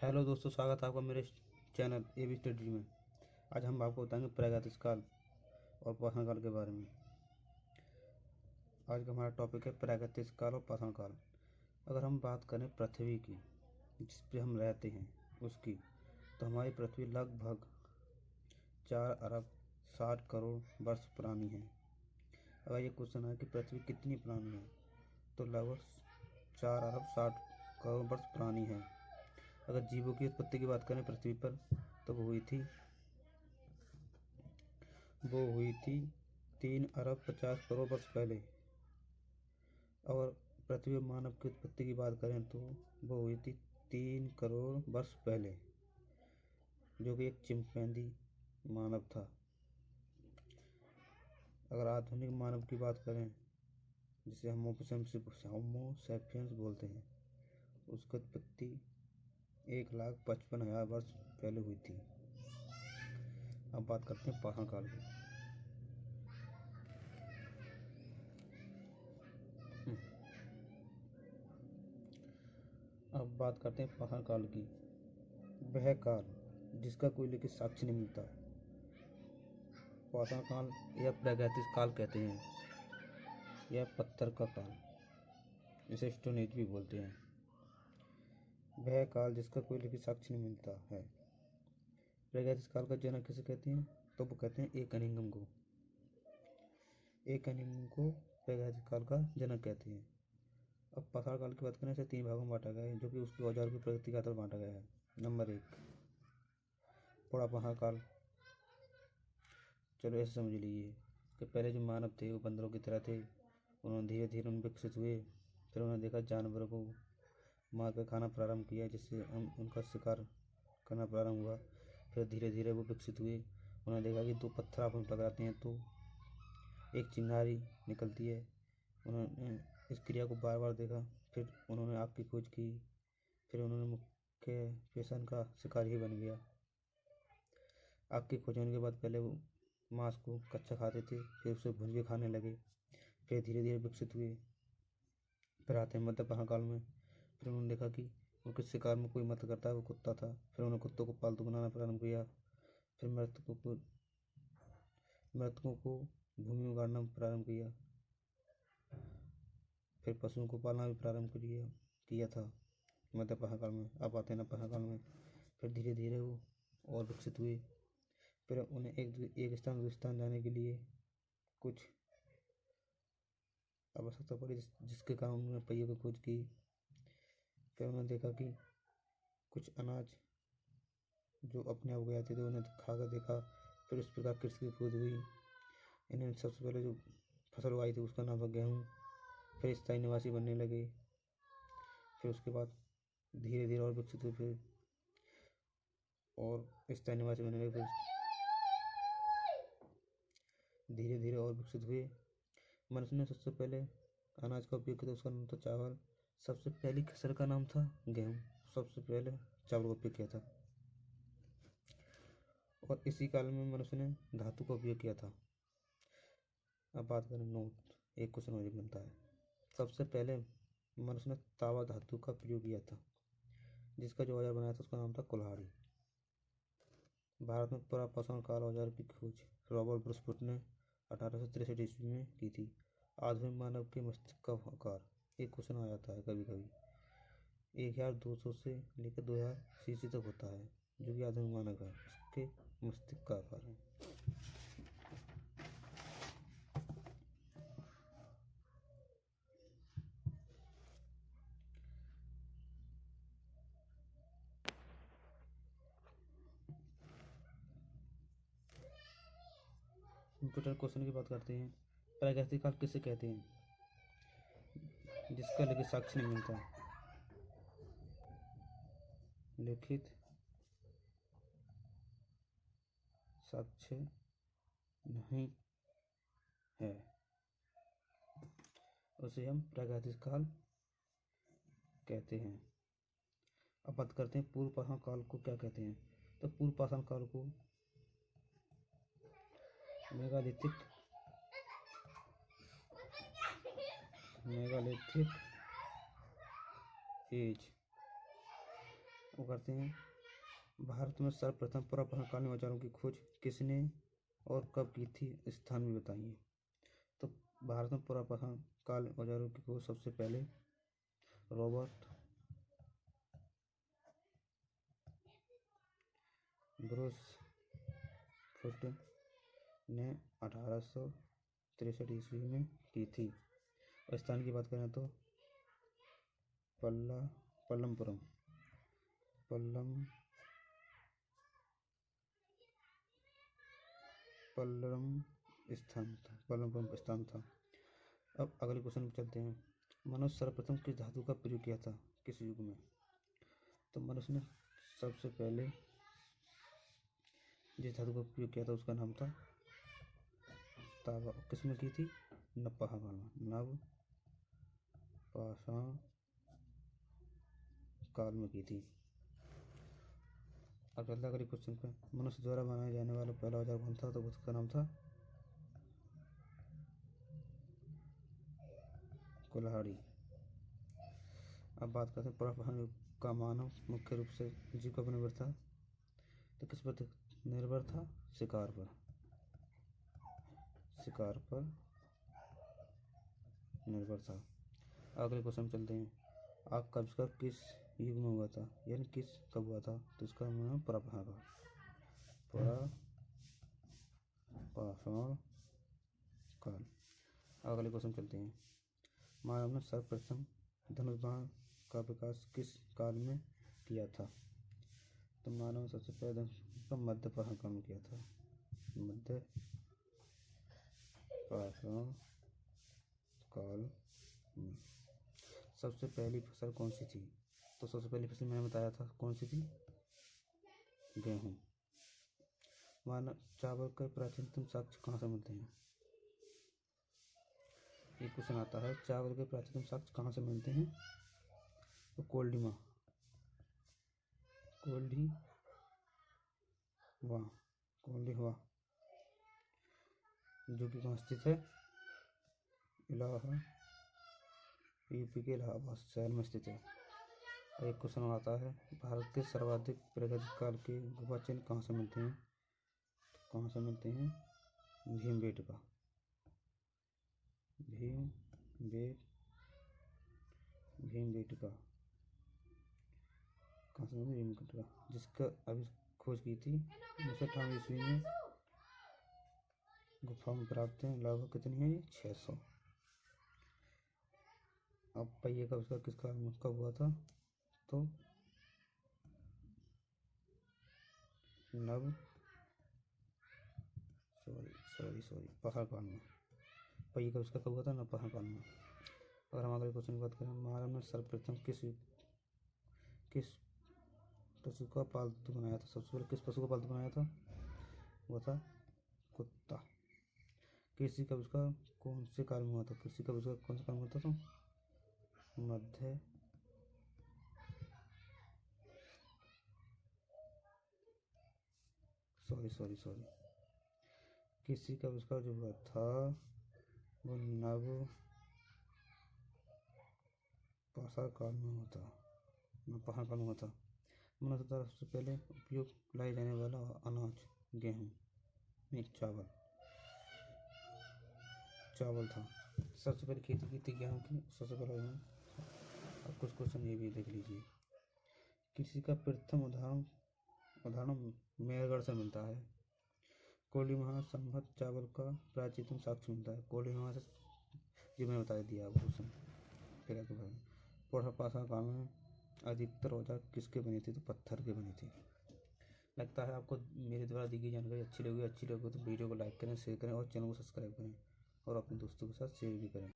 Hello दोस्तों, स्वागत है आपका मेरे चैनल ए बी स्टडी में। आज हम आपको बताएंगे प्रागैतिक काल और पाषाण काल के बारे में। आज का हमारा टॉपिक है प्रागैतिक काल और पाषाण काल। अगर हम बात करें पृथ्वी की, जिस पे हम रहते हैं उसकी, तो हमारी पृथ्वी लगभग 4 अरब 60 करोड़ वर्ष पुरानी है। अगर ये क्वेश्चन है कि पृथ्वी कितनी पुरानी है, तो लगभग 4 अरब 60 करोड़ वर्ष पुरानी है। अगर जीवों की उत्पत्ति की बात करें पृथ्वी पर, तो वो हुई थी 3 अरब 50 करोड़ वर्ष पहले। और पृथ्वी पर मानव की उत्पत्ति की बात करें तो वो हुई थी 3 करोड़ वर्ष पहले, जो कि एक चिंपैंजी मानव था। अगर आधुनिक मानव की बात करें, जिसे हम होमो सैपियंस बोलते हैं, उसकी उत्पत्ति 1,55,000 वर्ष पहले हुई थी। अब बात करते हैं पाषाण काल की। अब बात करते हैं पाषाण काल की। वह काल जिसका कोई लिखित साक्ष्य नहीं मिलता, पाषाण काल या प्रागैतिक काल कहते हैं। यह पत्थर का काल, इसे स्टोन एज भी बोलते हैं। वह काल जिसका कोई लिखित साक्ष्य नहीं मिलता है। प्रागैतिक काल का जनक किसे कहते हैं, तो वो कहते हैं ए कनिंघम को। ए कनिंघम को प्रागैतिक काल का जनक कहते हैं। अब पाषाण काल की बात करें, इसे 3 भागों में बांटा गया है, जो कि उसके औजार की प्रगति के आधार पर बांटा गया है। नंबर 1, पुरा पाषाण काल। चलो ऐसे समझ लीजिए कि पहले जो मानव थे वो बंदरों की तरह थे। उन्होंने धीरे धीरे विकसित हुए। फिर उन्होंने देखा जानवरों को मार कर खाना प्रारंभ किया, जिससे हम उनका शिकार करना प्रारंभ हुआ। फिर धीरे धीरे वो विकसित हुए। उन्होंने देखा कि 2 पत्थर आपस में टकराते हैं तो एक चिंगारी निकलती है। उन्होंने इस क्रिया को बार बार देखा। फिर उन्होंने आग की खोज की। फिर उन्होंने मुख्य पेशन का शिकार ही बन गया। आग की खोज होने के बाद पहले वो मांस को कच्चा खाते थे, फिर उसे भून के खाने लगे। फिर धीरे धीरे विकसित हुए। फिर आते हैं मध्य पाषाण काल में। फिर उन्होंने देखा कि उनके शिकार में कोई मदद करता है, वो कुत्ता था। फिर उन्होंने कुत्तों को पालतू बनाना प्रारंभ किया। फिर मृतकों को भूमि में गाड़ना प्रारंभ किया। फिर पशुओं को पालना भी प्रारंभ किया था मध्य पाषाण काल में। अब आते हैं नव पाषाण काल में। फिर धीरे धीरे वो और विकसित हुए। फिर उन्हें एक स्थान दूसरे स्थान जाने के लिए कुछ आवश्यकता पड़ी, जिसके कारण उन्होंने पहियों की खोज की। फिर उन्होंने देखा कि कुछ अनाज जो अपने आप उगाए थे तो उन्हें खाकर देखा। फिर उस प्रकार कृषि की खोज हुई। इन्होंने सबसे पहले जो फसल उगाई थी उसका नाम था गेहूँ। फिर स्थायी निवासी बनने लगे। फिर उसके बाद धीरे धीरे और विकसित हुए। फिर और स्थायी निवासी बनने लगे। फिर धीरे धीरे और विकसित हुए। मनुष्य ने सबसे पहले अनाज का उपयोग किया था, उसका नाम था चावल। सबसे पहली फसल का नाम था गेहूँ। सबसे पहले चावल का उपयोग किया था। और इसी काल में मनुष्य ने धातु का उपयोग किया था। अब बात करें नोट, एक क्वेश्चन और बनता है। सबसे पहले मनुष्य ने तावा धातु का प्रयोग किया था, जिसका जो औजार बनाया था उसका नाम था कुल्हाड़ी। भारत में पुरा पाषाण काल औजार की खोज रॉबर्ट ब्रूस ने 1863 ईस्वी में की थी। आधुनिक मानव के मस्तिष्क का आकार, एक क्वेश्चन आ जाता है कभी कभी, 1200 से लेकर 2000 सीसी तक होता है, जो कि आधुनिक मानव है, उसके मस्तिष्क का आकार है। कंप्यूटर क्वेश्चन की बात करते हैं। प्रागैतिक काल किसे कहते हैं, जिसका लिखित साक्ष्य नहीं मिलता। लिखित साक्ष्य नहीं है, उसे हम प्रागैतिक काल कहते हैं। अब बात करते हैं पूर्व पाषाण काल को क्या कहते हैं। तो पूर्व पाषाण काल को मेगालिथिक एज वो करते हैं। भारत में सर्वप्रथम पुराकालीन औजारों की खोज किसने और कब की थी, स्थान भी बताइए। तो भारत में पुराकालीन औजारों की खोज सबसे पहले रॉबर्ट ब्रूस फुट ने 1863 ईस्वी में की थी। और स्थान की बात करें तो पल्लमपुरम पल्लमपुरम स्थान था। अब अगले क्वेश्चन पे चलते हैं। मनुष्य सर्वप्रथम किस धातु का प्रयोग किया था, किस युग में? तो मनुष्य ने सबसे पहले जिस धातु का प्रयोग किया था उसका नाम था तांबा। किसमें की थी? नवपाषाण काल में की थी। अब चलता अगले क्वेश्चन पे। मनुष्य द्वारा बनाया जाने वाला पहला औजार कौन था? तो उसका नाम था कुल्हाड़ी। अब बात करते हैं पुरापाषाण युग का मानव मुख्य रूप से जीव पर निर्भर था। तो किस पर निर्भर था? शिकार पर निर्भर था। अगले क्वेश्चन चलते हैं। आग का आविष्कार किस युग में हुआ था, यानी किस कब हुआ था? तो इसका नाम पुरापाषाण काल। अगले क्वेश्चन चलते हैं। मानव ने सर्वप्रथम धनुष बाण का विकास किस काल में किया था? तो मानव ने सबसे पहले धनुष का मध्यपाषाण काल में किया था। मध्यपाषाण काल में। सबसे पहली फसल कौन सी थी? तो सबसे पहली फसल मैंने बताया था कौन सी थी? गेहूँ। मानव चावल के प्राचीनतम साक्ष्य कहाँ से मिलते हैं? ये क्वेश्चन आता है, चावल के प्राचीनतम साक्ष्य कहाँ से मिलते हैं? तो कोल्डिवा जो कि कहाँ स्थित है? यूपी के इलाहाबाद शहर में स्थित है। एक क्वेश्चन आता है, भारत के सर्वाधिक प्रागैतिक काल के गुफा चिन्ह कहाँ से मिलते हैं? भीमबेटका कहाँ से मिलते? भीमबेटका, जिसका अभी खोज की थी 1998 ईस्वी में। गुफा में प्राप्त है लगभग कितनी है? 600। अब पहिए का आविष्कार किस काल में कब हुआ था? तो पाषाण काल में। पहिए का आविष्कार कब हुआ था? नवपाषाण काल में। अगर हम अगले क्वेश्चन की बात करें, मानव ने सर्वप्रथम किस पशु का पालतू बनाया था? सबसे पहले किस पशु का पालतू बनाया था? वो था कुत्ता। कृषि का आविष्कार कौन से काल में हुआ था? कृषि का आविष्कार कौन से काल में हुआ था? तो मध्य कृषि का आविष्कार जो हुआ था वो नवपाषाण काल में हुआ था। मनुष्य द्वारा सबसे पहले उपयोग लाए जाने वाला अनाज गेहूँ नहीं चावल था। सबसे पहले खेती की थी गेहूँ की, सबसे पहले। अब कुछ क्वेश्चन ये भी देख लीजिए। कृषि का प्रथम उदाहरण मेहरगढ़ से मिलता है। कोल्डिमहा संवत चावल का प्राचीनतम साक्ष्य मिलता है। कोल्डिमहा से जो मैंने बता दिया आपको क्वेश्चन। फिर आगे बढ़ें। पुरापाषाण काल में अधिकतर औजार किसके बने थे? तो पत्थर के बने थे। लगता है आपको मेरे द्वारा दी गई जानकारी अच्छी लगी तो वीडियो को लाइक करें, शेयर करें और चैनल को सब्सक्राइब करें और अपने दोस्तों के साथ शेयर भी करें।